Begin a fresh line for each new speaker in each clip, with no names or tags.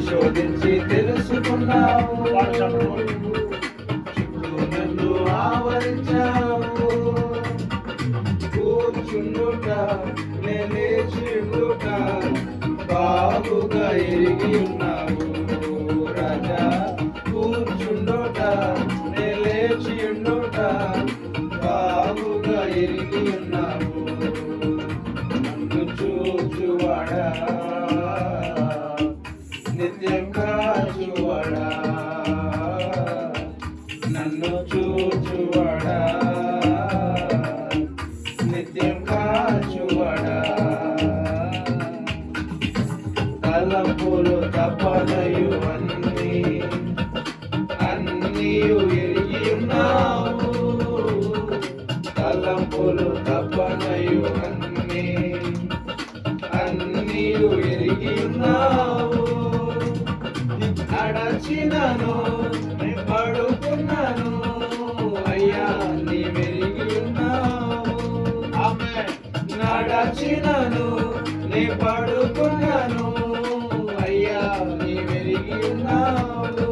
శోధించి తెలుసుకున్నావు, చుట్టూ నన్ను ఆవరించావు. కూర్చుండుట లేచిండుట బాగుగా ఎరిగి ఉన్నావు రాజా. కూర్చుండుట లేచిండుట బాగుగా ఎరిగి ఉన్నావు. నన్ను చూచువాడా నిత్యం కాచువాడా, నన్ను చూచువాడా నిత్యం కాచువాడా. తలంపులు తపనయు అన్నీయు ఎరిగి ఉన్నావు. తలంపులు తపనయు అన్నీయు ఎరిగి ఉన్నావు. నడచినను పడుకున్నాను అయ్యా నీ మెరిగి ఉన్నావు. నడచినను నీ పడుకున్నాను అయ్యా నీ మెరిగి ఉన్నావు.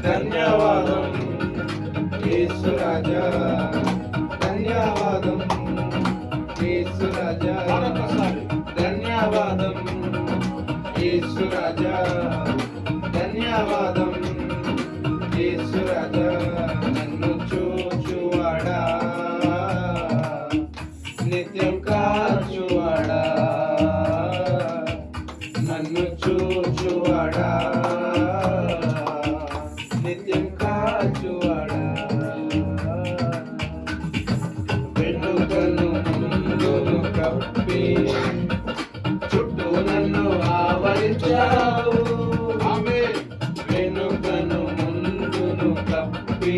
ధన్యవాదం యేసు రాజా, ధన్యవాదం యేసు రాజా, ధన్యవాదం యేసు రాజా, ధన్యవాదం యేసు రాజా. నన్ను చూచువాడా నిత్యం కాచువాడా, నన్ను చూచువాడా నిత్యం కాచువాడా. వెనుకను ముందును కప్పి చుట్టూ నన్ను ఆవరించావు. వెనుకను ముందును కప్పి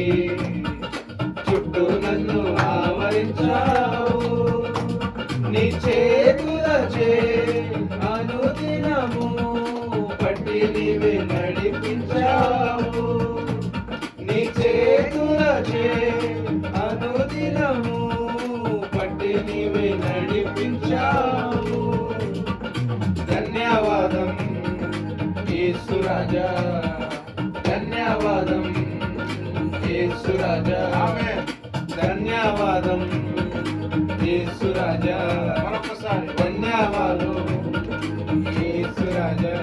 చుట్టూ నన్ను ఆవరించావు. నీ చేతులచే అనుదినము పట్టి నీవే నడిపించావు. నీ చేతులచే అనుదినము పట్టి నీవే నడిపించావు. ధన్యవాదం యేసు రాజా, ధన్యవాదం యేసు రాజా, ధన్యవాదం యేసు రాజా, మరొకసారి ధన్యవాదం యేసు రాజా.